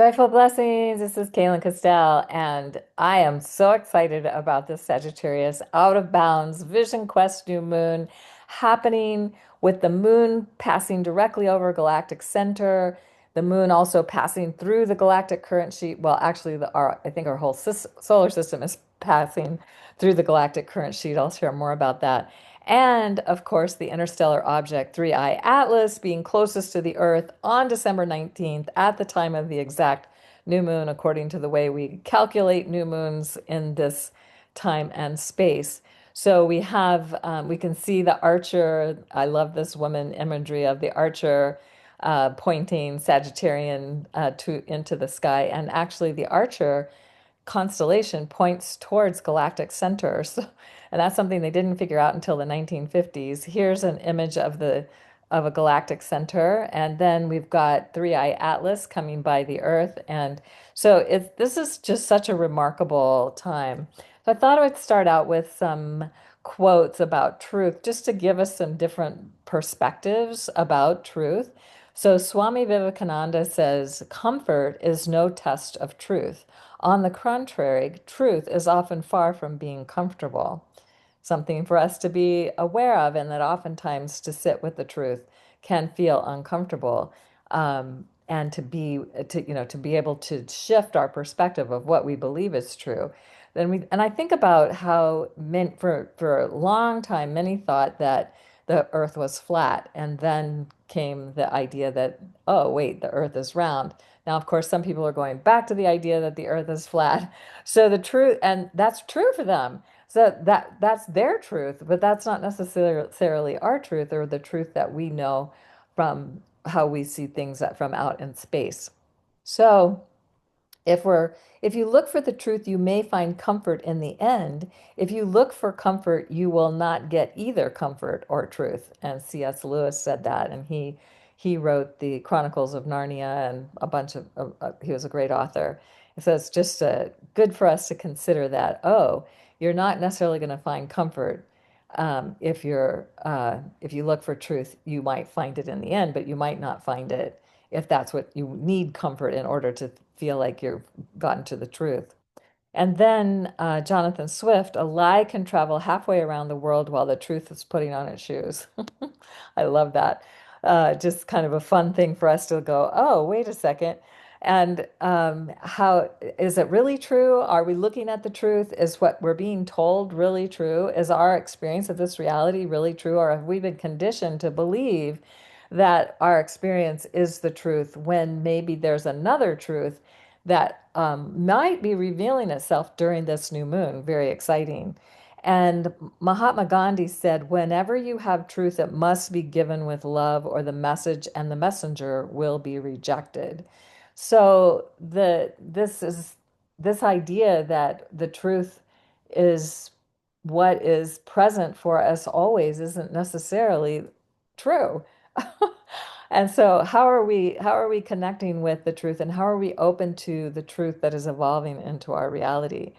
Joyful blessings. This is Kaylin Castell, and I am so excited about this Sagittarius out of bounds Vision Quest new moon happening with the moon passing directly over galactic center. The moon also passing through the galactic current sheet. Well, actually, I think our whole solar system is passing through the galactic current sheet. I'll share more about that. And of course, the interstellar object 3I Atlas being closest to the Earth on December 19th at the time of the exact new moon, according to the way we calculate new moons in this time and space. So we can see the archer. I love this woman imagery of the archer pointing Sagittarian into the sky. And actually, the archer constellation points towards galactic centers. And that's something they didn't figure out until the 1950s. Here's an image of a galactic center, and then we've got 3I Atlas coming by the Earth. And so this is just such a remarkable time. So I thought I would start out with some quotes about truth, just to give us some different perspectives about truth. So Swami Vivekananda says, comfort is no test of truth. On the contrary, truth is often far from being comfortable. Something for us to be aware of, and that oftentimes to sit with the truth can feel uncomfortable. And to be able to shift our perspective of what we believe is true. And I think about how for a long time, many thought that the earth was flat, and then came the idea that, oh, wait, the earth is round. Now, of course, some people are going back to the idea that the earth is flat. So the truth, and that's true for them. So that's their truth, but that's not necessarily our truth, or the truth that we know from how we see things from out in space. So if we're if you look for the truth, you may find comfort in the end. If you look for comfort, you will not get either comfort or truth. And C.S. Lewis said that, and he wrote the Chronicles of Narnia and a bunch he was a great author. So it's just good for us to consider that, oh, you're not necessarily going to find comfort. If you look for truth, you might find it in the end, but you might not find it if that's what you need comfort in order to feel like you've gotten to the truth. And then Jonathan Swift, a lie can travel halfway around the world while the truth is putting on its shoes. I love that. Just kind of a fun thing for us to go, oh, wait a second. And how is it really true? Are we looking at the truth? Is what we're being told really true? Is our experience of this reality really true? Or have we been conditioned to believe that our experience is the truth when maybe there's another truth that might be revealing itself during this new moon? Very exciting. And Mahatma Gandhi said, whenever you have truth, it must be given with love, or the message and the messenger will be rejected. So this idea that the truth is what is present for us always isn't necessarily true. And so how are we connecting with the truth, and how are we open to the truth that is evolving into our reality?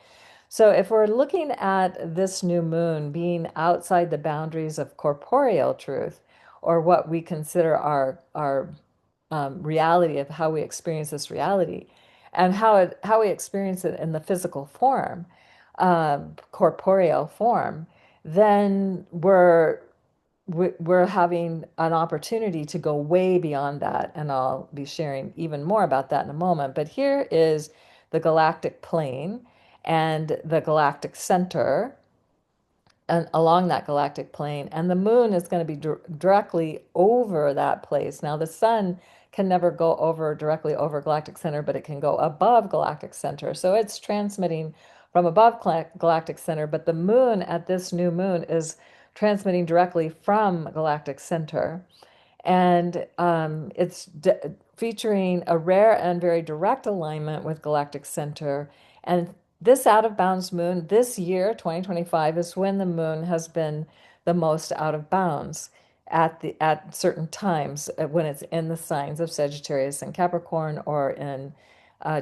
So if we're looking at this new moon being outside the boundaries of corporeal truth, or what we consider our reality of how we experience this reality, and how we experience it in the physical form, corporeal form, then we're having an opportunity to go way beyond that. And I'll be sharing even more about that in a moment. But here is the galactic plane and the galactic center, and along that galactic plane, and the moon is going to be directly over that place. Now, the sun can never go directly over galactic center, but it can go above galactic center. So it's transmitting from above galactic center, but the moon at this new moon is transmitting directly from galactic center. And it's featuring a rare and very direct alignment with galactic center. And this out of bounds moon this year, 2025, is when the moon has been the most out of bounds at certain times, when it's in the signs of Sagittarius and Capricorn, or in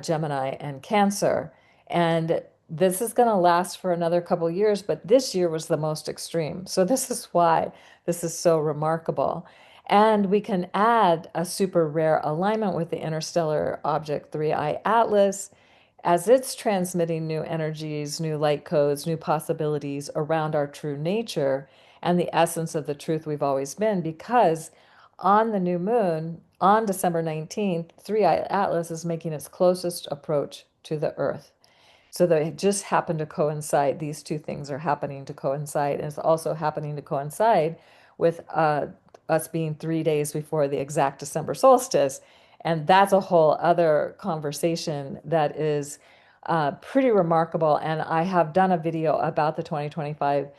Gemini and Cancer. And this is going to last for another couple years, but this year was the most extreme. So this is why this is so remarkable. And we can add a super rare alignment with the interstellar object 3I Atlas as it's transmitting new energies, new light codes, new possibilities around our true nature and the essence of the truth we've always been. Because on the new moon, on December 19th, 3I Atlas is making its closest approach to the Earth. So they just happen to coincide. These two things are happening to coincide. And it's also happening to coincide with us being 3 days before the exact December solstice. And that's a whole other conversation that is pretty remarkable. And I have done a video about the 2025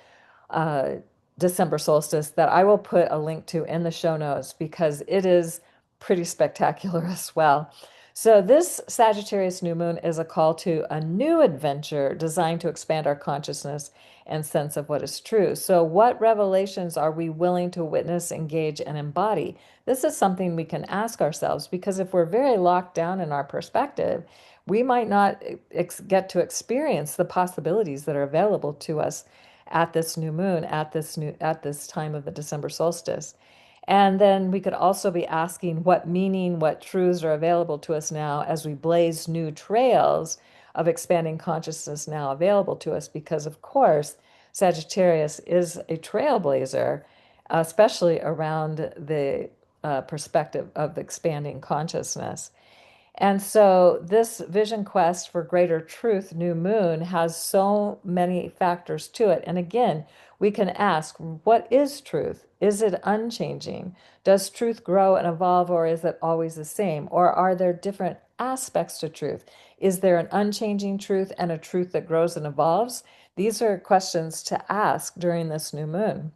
uh, December solstice that I will put a link to in the show notes because it is pretty spectacular as well. So, this Sagittarius new moon is a call to a new adventure designed to expand our consciousness and sense of what is true. So, what revelations are we willing to witness, engage, and embody? This is something we can ask ourselves because if we're very locked down in our perspective, we might not get to experience the possibilities that are available to us at this new moon, at this time of the December solstice. And then we could also be asking what meaning, what truths are available to us now as we blaze new trails of expanding consciousness now available to us, because of course, Sagittarius is a trailblazer, especially around the perspective of expanding consciousness. And so, this vision quest for greater truth, new moon, has so many factors to it. And again, we can ask, what is truth? Is it unchanging? Does truth grow and evolve, or is it always the same? Or are there different aspects to truth? Is there an unchanging truth and a truth that grows and evolves? These are questions to ask during this new moon.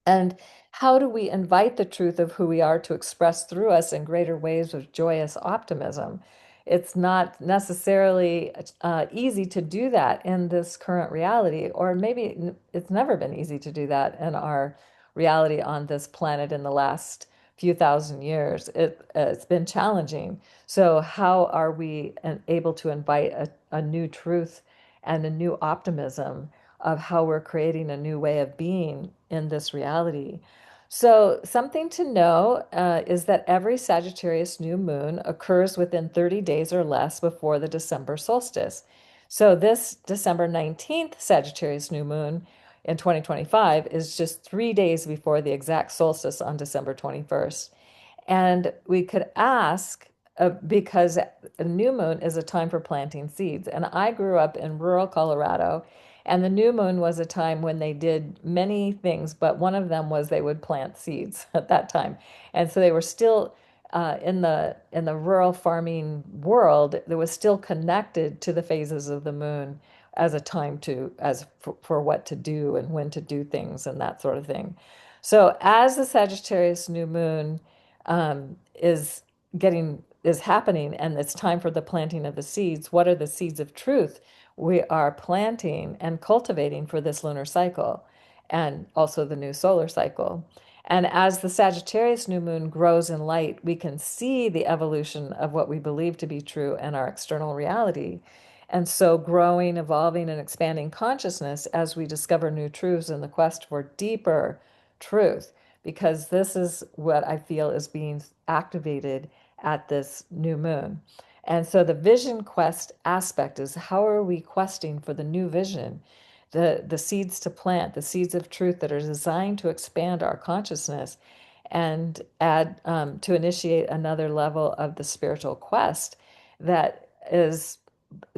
And how do we invite the truth of who we are to express through us in greater ways of joyous optimism? It's not necessarily easy to do that in this current reality, or maybe it's never been easy to do that in our reality on this planet in the last few thousand years. It's been challenging. So, how are we able to invite a new truth and a new optimism of how we're creating a new way of being in this reality? So, something to know is that every Sagittarius new moon occurs within 30 days or less before the December solstice. So, this December 19th Sagittarius new moon in 2025 is just 3 days before the exact solstice on December 21st. And we could ask, because a new moon is a time for planting seeds. And I grew up in rural Colorado, and the new moon was a time when they did many things, but one of them was they would plant seeds at that time. And so they were still in the rural farming world, that was still connected to the phases of the moon as a time to as for what to do and when to do things and that sort of thing. So as the Sagittarius new moon is happening and it's time for the planting of the seeds, what are the seeds of truth we are planting and cultivating for this lunar cycle and also the new solar cycle? And as the Sagittarius new moon grows in light, we can see the evolution of what we believe to be true in our external reality. And so, growing, evolving, and expanding consciousness as we discover new truths in the quest for deeper truth, because this is what I feel is being activated at this new moon. And so, the vision quest aspect is, how are we questing for the new vision? The seeds to plant, the seeds of truth that are designed to expand our consciousness and add to initiate another level of the spiritual quest that is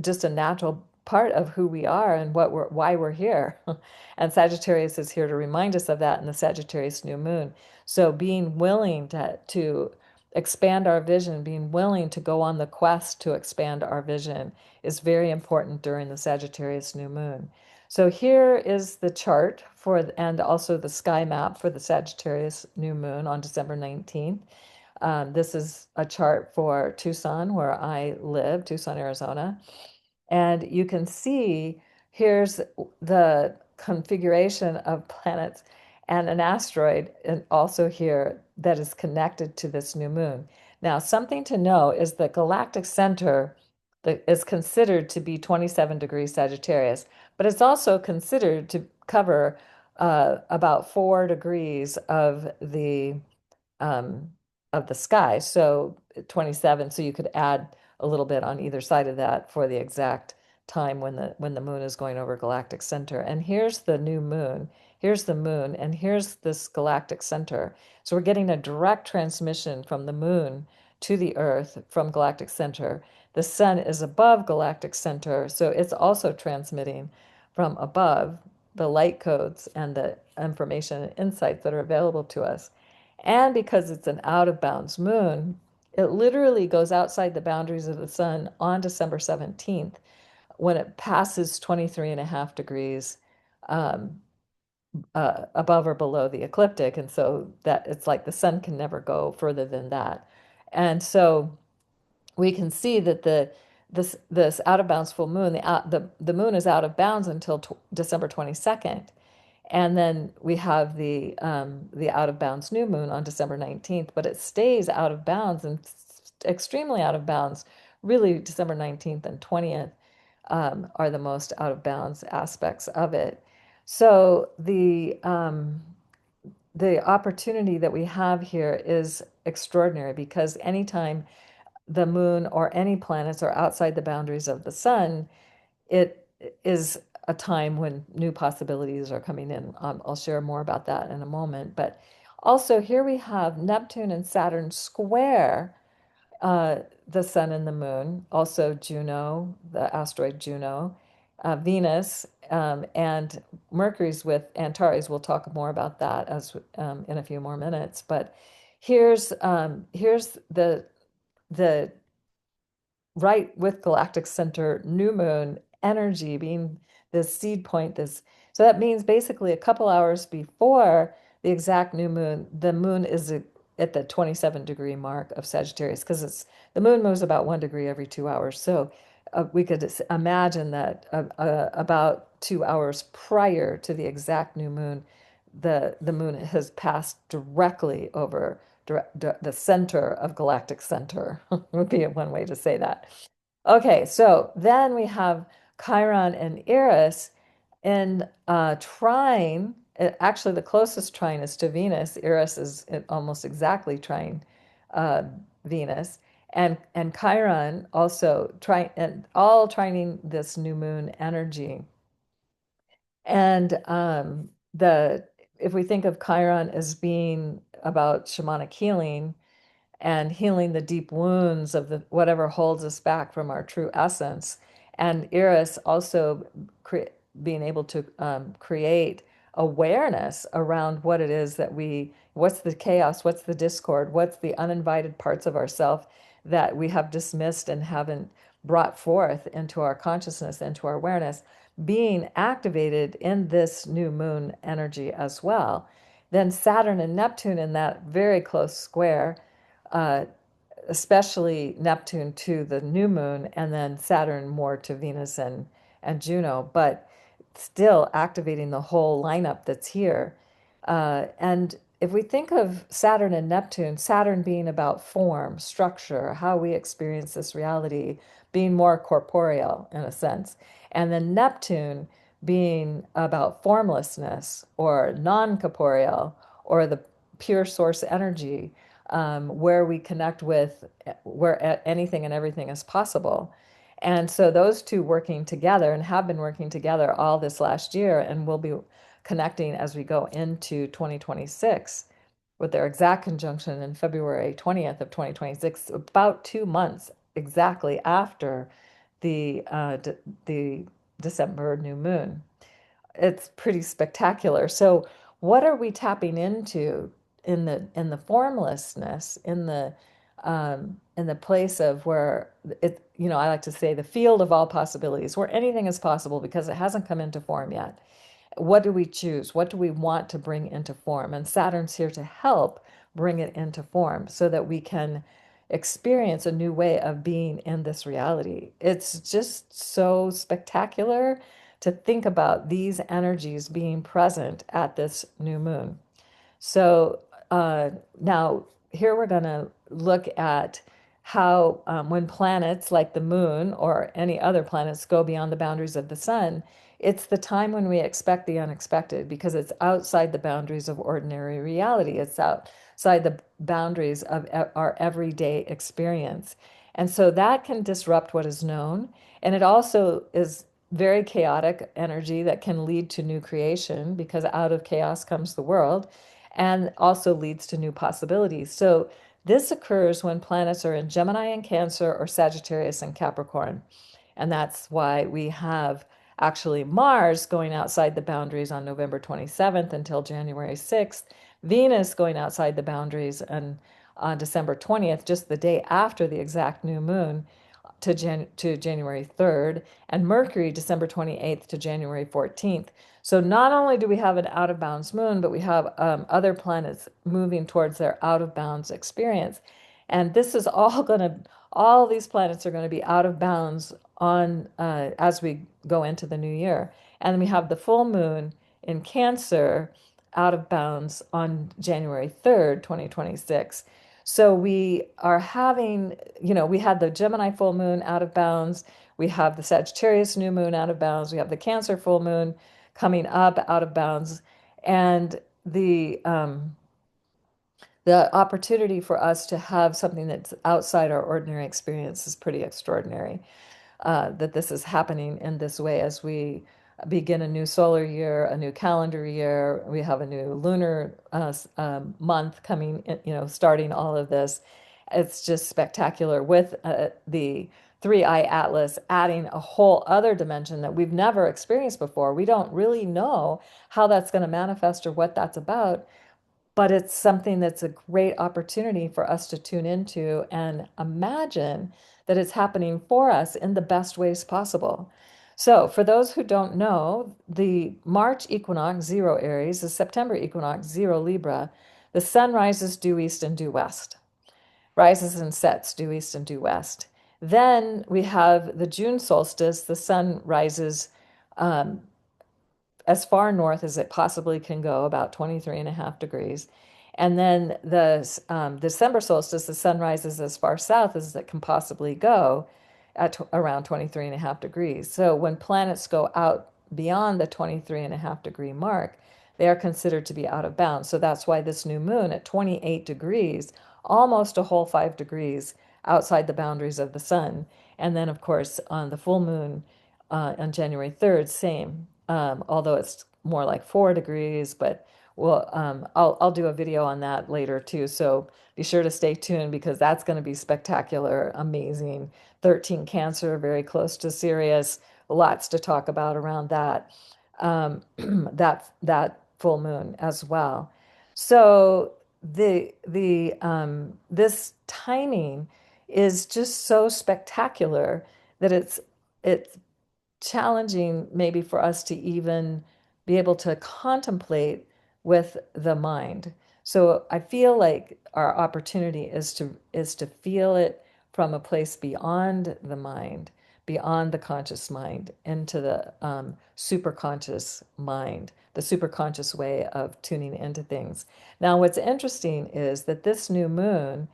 just a natural part of who we are and why we're here. And Sagittarius is here to remind us of that in the Sagittarius new moon. So being willing to expand our vision, being willing to go on the quest to expand our vision is very important during the Sagittarius new moon. So here is the chart and also the sky map for the Sagittarius new moon on December 19th. This is a chart for Tucson, where I live, Tucson, Arizona. And you can see here's the configuration of planets and an asteroid, and also here that is connected to this new moon. Now, something to know is the galactic center that is considered to be 27 degrees Sagittarius, but it's also considered to cover about 4 degrees of the um, of the sky. So 27, so you could add a little bit on either side of that for the exact time when the moon is going over galactic center. And here's the new moon. Here's the moon, and here's this galactic center. So we're getting a direct transmission from the moon to the Earth from galactic center. The sun is above galactic center, so it's also transmitting from above the light codes and the information and insights that are available to us. And because it's an out of bounds moon, it literally goes outside the boundaries of the sun on December 17th when it passes 23 and a half degrees um, above or below the ecliptic. And so that it's like the sun can never go further than that. And so we can see that this out of bounds full moon, the moon is out of bounds until December 22nd. And then we have the out of bounds new moon on December 19th, but it stays out of bounds and extremely out of bounds. Really, December 19th and 20th are the most out of bounds aspects of it. So the opportunity that we have here is extraordinary because anytime the moon or any planets are outside the boundaries of the sun, it is a time when new possibilities are coming in. I'll share more about that in a moment. But also, here we have Neptune and Saturn square the sun and the moon, also Juno, the asteroid Juno, Venus, and Mercury's with Antares. We'll talk more about that as in a few more minutes. But here's the right with galactic center new moon energy being this seed point, this so that means basically a couple hours before the exact new moon, the moon is at the 27-degree mark of Sagittarius because it's the moon moves about 1 degree every 2 hours. So we could imagine that about 2 hours prior to the exact new moon, the moon has passed directly over the center of galactic center would be one way to say that. Okay, so then we have Chiron and Eris in trine. Actually, the closest trine is to Venus. Eris is almost exactly trine uh, Venus, and Chiron also trine and all trining this new moon energy. And the if we think of Chiron as being about shamanic healing and healing the deep wounds of the whatever holds us back from our true essence. And Iris also being able to create awareness around what it is that what's the chaos, what's the discord, what's the uninvited parts of ourself that we have dismissed and haven't brought forth into our consciousness, into our awareness, being activated in this new moon energy as well. Then Saturn and Neptune in that very close square, uh, especially Neptune to the new moon, and then Saturn more to Venus and Juno, but still activating the whole lineup that's here. And if we think of Saturn and Neptune, Saturn being about form, structure, how we experience this reality, being more corporeal in a sense, and then Neptune being about formlessness or non-corporeal or the pure source energy, where we connect with where anything and everything is possible. And so those two working together and have been working together all this last year and will be connecting as we go into 2026 with their exact conjunction in February 20th of 2026, about 2 months exactly after the December new moon. It's pretty spectacular. So what are we tapping into in the formlessness, in the place of where it, I like to say the field of all possibilities, where anything is possible because it hasn't come into form yet. What do we choose? What do we want to bring into form? And Saturn's here to help bring it into form so that we can experience a new way of being in this reality. It's just so spectacular to think about these energies being present at this new moon. So now here we're going to look at how when planets like the moon or any other planets go beyond the boundaries of the sun, it's the time when we expect the unexpected because it's outside the boundaries of ordinary reality. It's outside the boundaries of our everyday experience. And so that can disrupt what is known. And it also is very chaotic energy that can lead to new creation because out of chaos comes the world and also leads to new possibilities. So this occurs when planets are in Gemini and Cancer or Sagittarius and Capricorn. And that's why we have actually Mars going outside the boundaries on November 27th until January 6th, Venus going outside the boundaries on December 20th, just the day after the exact new moon, to January 3rd, and Mercury December 28th to January 14th. So not only do we have an out of bounds moon, but we have other planets moving towards their out of bounds experience. And this is all going to, all these planets are going to be out of bounds on as we go into the new year. And then we have the full moon in Cancer out of bounds on January 3rd, 2026. So we are having, we had the Gemini full moon out of bounds. We have the Sagittarius new moon out of bounds. We have the Cancer full moon coming up out of bounds. And the opportunity for us to have something that's outside our ordinary experience is pretty extraordinary. That this is happening in this way as we begin a new solar year, a new calendar year. We have a new lunar month coming, starting all of this. It's just spectacular with the three-eye atlas adding a whole other dimension that we've never experienced before. We don't really know how that's going to manifest or what that's about, but it's something that's a great opportunity for us to tune into and imagine that it's happening for us in the best ways possible. So, for those who don't know, the March equinox, zero Aries, the September equinox, zero Libra, the sun rises due east and due west, rises and sets due east and due west. Then we have the June solstice, the sun rises um, as far north as it possibly can go, about 23 and a half degrees. And then the December solstice, the sun rises as far south as it can possibly go at around 23 and a half degrees. So when planets go out beyond the 23 and a half degree mark, they are considered to be out of bounds. So that's why this new moon at 28 degrees, almost a whole 5 degrees outside the boundaries of the sun. And then, of course, on the full moon on January 3rd, same, although it's more like 4 degrees, but I'll do a video on that later too. So be sure to stay tuned because that's going to be spectacular, amazing. 13 Cancer, very close to Sirius. Lots to talk about around that. That full moon as well. So this timing is just so spectacular that it's challenging maybe for us to even be able to contemplate with the mind. So I feel like our opportunity is to feel it from a place beyond the mind, beyond the conscious mind, into the superconscious mind, the superconscious way of tuning into things. Now, what's interesting is that this new moon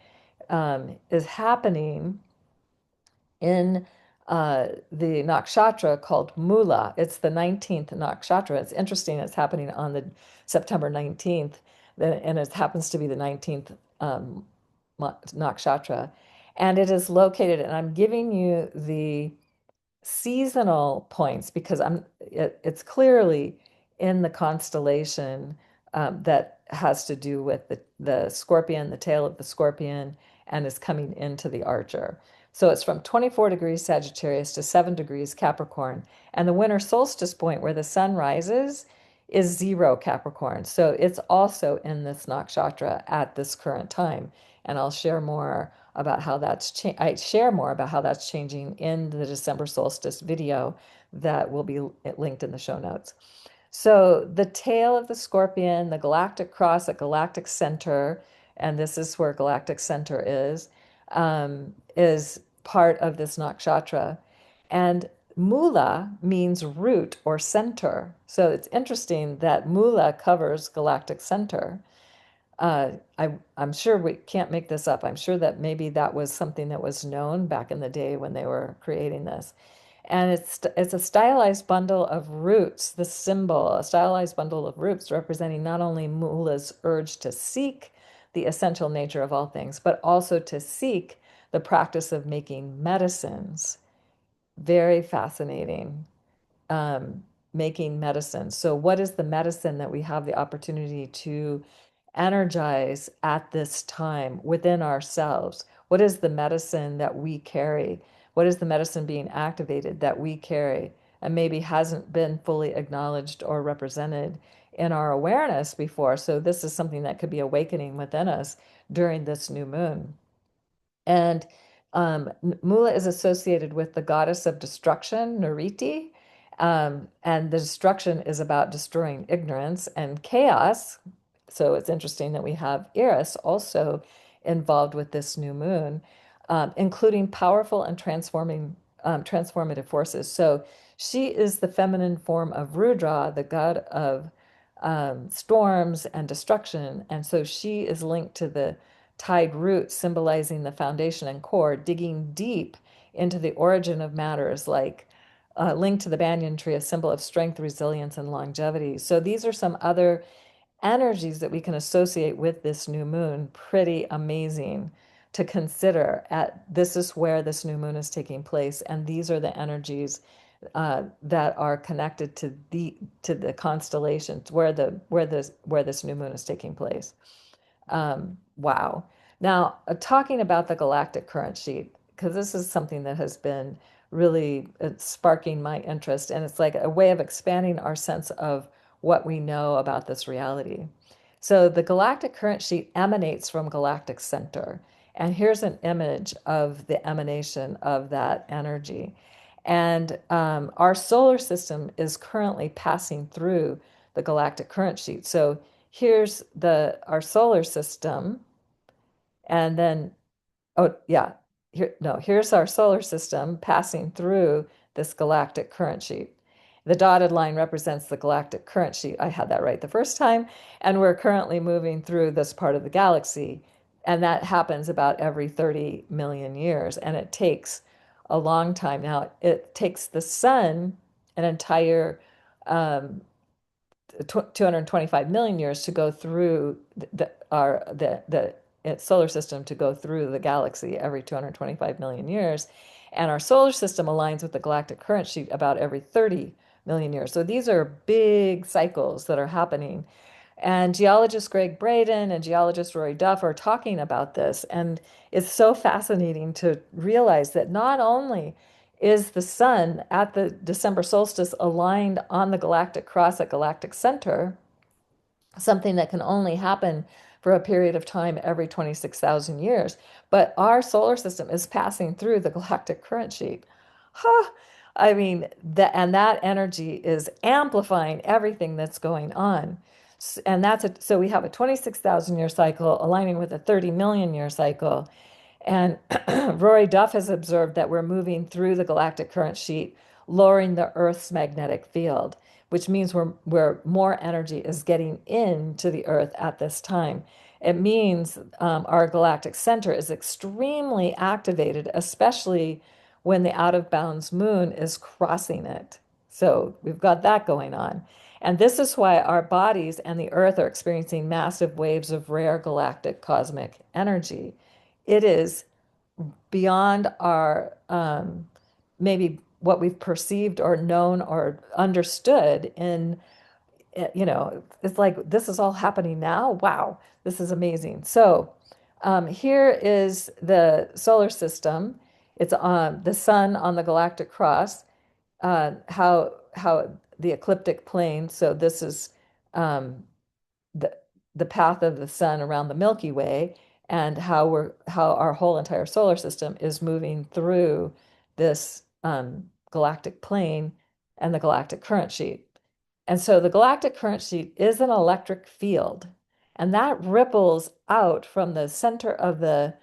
is happening in the nakshatra called Moola. It's the 19th nakshatra. It's interesting. It's happening on the September 19th, and it happens to be the 19th nakshatra. And it is located, and I'm giving you the seasonal points because it's clearly in the constellation that has to do with the scorpion, the tail of the scorpion, and is coming into the archer. So it's from 24 degrees Sagittarius to 7 degrees Capricorn. And the winter solstice point where the sun rises is zero Capricorn. So it's also in this nakshatra at this current time. And I'll share more about how I share more about how that's changing in the December solstice video that will be linked in the show notes. So the tail of the scorpion, the galactic cross at galactic center, and this is where galactic center is part of this nakshatra. And Moola means root or center. So it's interesting that Moola covers galactic center. I'm sure we can't make this up. I'm sure that maybe that was something that was known back in the day when they were creating this. And it's a stylized bundle of roots, the symbol, a stylized bundle of roots representing not only Moola's urge to seek the essential nature of all things, but also to seek the practice of making medicines. Very fascinating. um, Making medicine. So, what is the medicine that we have the opportunity to energize at this time within ourselves? What is the medicine that we carry? What is the medicine being activated that we carry and maybe hasn't been fully acknowledged or represented in our awareness before? So, this is something that could be awakening within us during this new moon. And Moola is associated with the goddess of destruction, Nuriti. And the destruction is about destroying ignorance and chaos. So it's interesting that we have Eris also involved with this new moon, including powerful and transformative forces. So she is the feminine form of Rudra, the god of storms and destruction. And so she is linked to the tied root, symbolizing the foundation and core, digging deep into the origin of matters, like linked to the banyan tree, a symbol of strength, resilience, and longevity. So these are some other energies that we can associate with this new moon. Pretty amazing to consider. At this is where this new moon is taking place, and these are the energies that are connected to the constellations where this new moon is taking place. Wow. Now, talking about the galactic current sheet, because this is something that has been really sparking my interest, and it's like a way of expanding our sense of what we know about this reality. So, the galactic current sheet emanates from galactic center. And here's an image of the emanation of that energy. And our solar system is currently passing through the galactic current sheet. So, here's our solar system, and then, oh yeah, here's our solar system passing through this galactic current sheet. The dotted line represents the galactic current sheet. I had that right the first time. And we're currently moving through this part of the galaxy. And that happens about every 30 million years. And it takes a long time. Now, it takes the sun an entire 225 million years to go through the solar system, to go through the galaxy every 225 million years. And our solar system aligns with the galactic current sheet about every 30 million years. So these are big cycles that are happening. And geologist Greg Braden and geologist Rory Duff are talking about this. And it's so fascinating to realize that not only is the sun at the December solstice aligned on the galactic cross at galactic center, something that can only happen for a period of time every 26,000 years, but our solar system is passing through the galactic current sheet. Huh. I mean, and that energy is amplifying everything that's going on. And so we have a 26,000 year cycle aligning with a 30 million year cycle. And Rory Duff has observed that we're moving through the galactic current sheet, lowering the Earth's magnetic field, which means where more energy is getting into the Earth at this time. It means our galactic center is extremely activated, especially when the out of bounds moon is crossing it. So we've got that going on. And this is why our bodies and the Earth are experiencing massive waves of rare galactic cosmic energy. It is beyond our maybe what we've perceived or known or understood in, it's like this is all happening now. Wow, this is amazing. So here is the solar system. It's on the sun on the galactic cross, how the ecliptic plane. So this is um, the the path of the sun around the Milky Way, and how our whole entire solar system is moving through this galactic plane and the galactic current sheet. And so the galactic current sheet is an electric field, and that ripples out from the center of the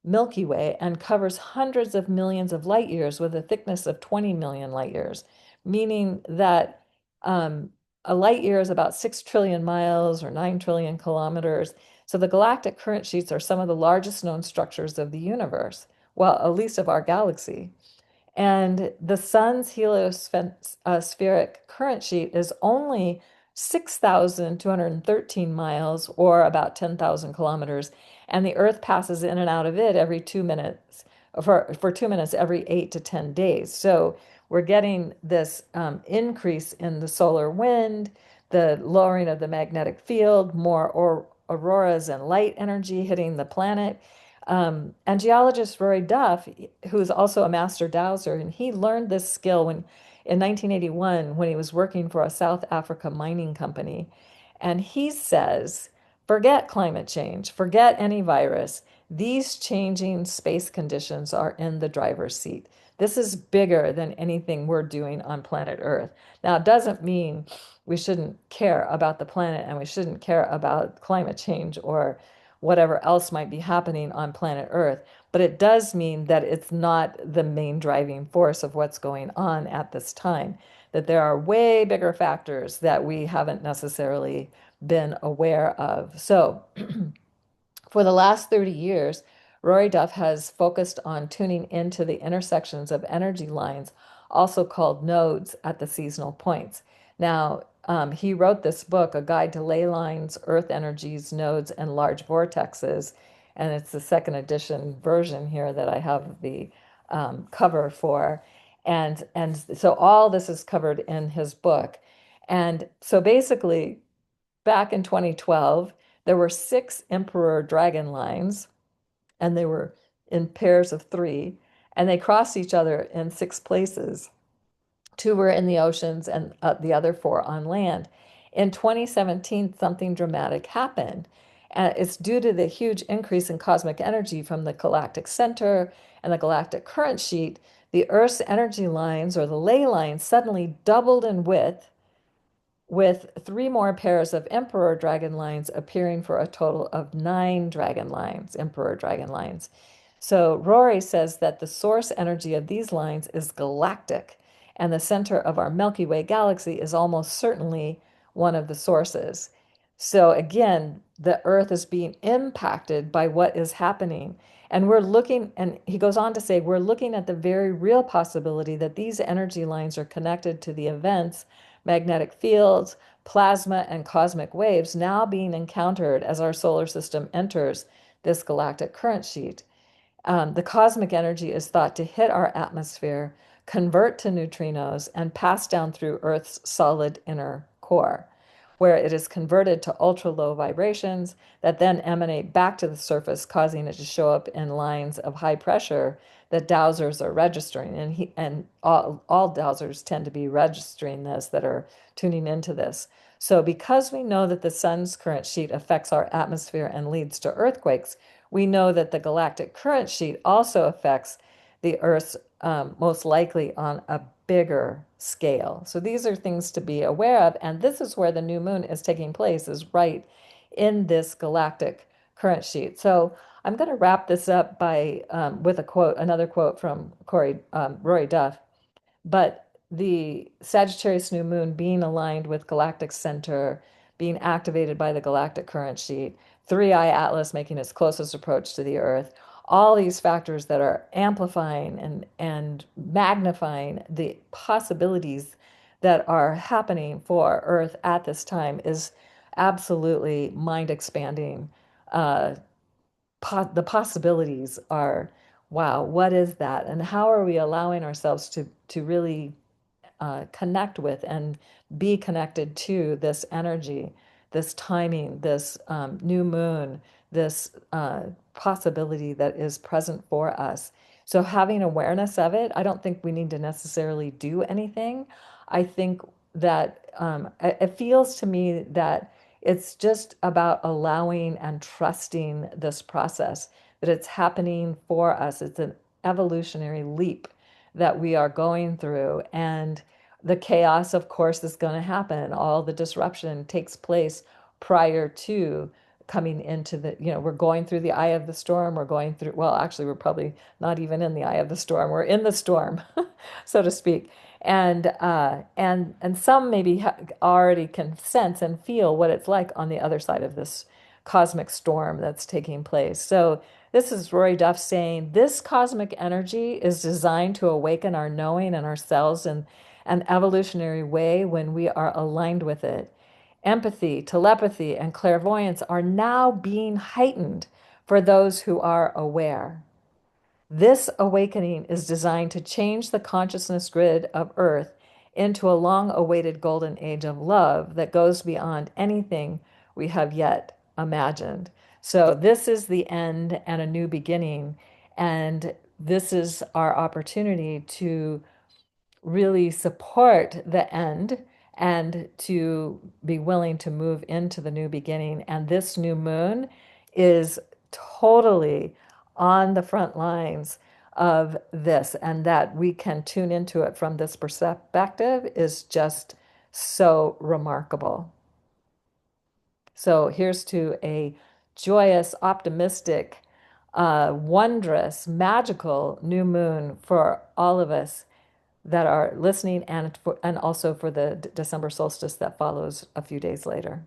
Milky Way and covers hundreds of millions of light years with a thickness of 20 million light years, meaning that um, a light year is about 6 trillion miles or 9 trillion kilometers. So the galactic current sheets are some of the largest known structures of the universe, well, at least of our galaxy. And the sun's heliospheric current sheet is only 6,213 miles, or about 10,000 kilometers, and the Earth passes in and out of it every 2 minutes, for 2 minutes every 8 to 10 days. So we're getting this increase in the solar wind, the lowering of the magnetic field, more auroras and light energy hitting the planet. And geologist Roy Duff, who's also a master dowser, and he learned this skill in 1981 when he was working for a South Africa mining company. And he says, forget climate change, forget any virus. These changing space conditions are in the driver's seat. This is bigger than anything we're doing on planet Earth. Now, it doesn't mean we shouldn't care about the planet and we shouldn't care about climate change or whatever else might be happening on planet Earth, but it does mean that it's not the main driving force of what's going on at this time, that there are way bigger factors that we haven't necessarily been aware of. So, for the last 30 years, Rory Duff has focused on tuning into the intersections of energy lines, also called nodes, at the seasonal points. Now, he wrote this book, A Guide to Ley Lines, Earth Energies, Nodes, and Large Vortexes. And it's the second edition version here that I have the cover for. And so all this is covered in his book. And so basically, back in 2012, there were six emperor dragon lines, and they were in pairs of three, and they crossed each other in six places. Two were in the oceans, and the other four on land. In 2017, something dramatic happened. It's due to the huge increase in cosmic energy from the galactic center and the galactic current sheet. The Earth's energy lines, or the ley lines, suddenly doubled in width, with three more pairs of emperor dragon lines appearing for a total of nine dragon lines, emperor dragon lines. So Rory says that the source energy of these lines is galactic, and the center of our Milky Way galaxy is almost certainly one of the sources. So again, the Earth is being impacted by what is happening. And we're looking, and he goes on to say, we're looking at the very real possibility that these energy lines are connected to the events, magnetic fields, plasma, and cosmic waves now being encountered as our solar system enters this galactic current sheet. The cosmic energy is thought to hit our atmosphere, convert to neutrinos, and pass down through Earth's solid inner core, where it is converted to ultra low vibrations that then emanate back to the surface, causing it to show up in lines of high pressure that dowsers are registering. And all dowsers tend to be registering this, that are tuning into this. So, because we know that the sun's current sheet affects our atmosphere and leads to earthquakes, we know that the galactic current sheet also affects the Earth's, most likely on a bigger scale. So these are things to be aware of. And this is where the new moon is taking place, is right in this galactic current sheet. So I'm going to wrap this up by with a quote, another quote from Rory Duff. But the Sagittarius new moon being aligned with galactic center, being activated by the galactic current sheet, three-eye atlas making its closest approach to the Earth, all these factors that are amplifying and magnifying the possibilities that are happening for Earth at this time is absolutely mind expanding. The possibilities are, wow, what is that? And how are we allowing ourselves to really connect with and be connected to this energy, this timing, this new moon, this possibility that is present for us. So having awareness of it, I don't think we need to necessarily do anything. I think that it feels to me that it's just about allowing and trusting this process, that it's happening for us. It's an evolutionary leap that we are going through. And the chaos, of course, is going to happen. All the disruption takes place prior to coming into we're going through the eye of the storm. We're going through, well, actually, we're probably not even in the eye of the storm. We're in the storm, so to speak. And some maybe already can sense and feel what it's like on the other side of this cosmic storm that's taking place. So this is Rory Duff saying this cosmic energy is designed to awaken our knowing and ourselves in an evolutionary way when we are aligned with it. empathy, telepathy, and clairvoyance are now being heightened for those who are aware. This awakening is designed to change the consciousness grid of Earth into a long-awaited golden age of love that goes beyond anything we have yet imagined. So this is the end and a new beginning, and this is our opportunity to really support the end and to be willing to move into the new beginning. And this new moon is totally on the front lines of this, and that we can tune into it from this perspective is just so remarkable. So here's to a joyous, optimistic, wondrous, magical new moon for all of us that are listening, and also for the December solstice that follows a few days later.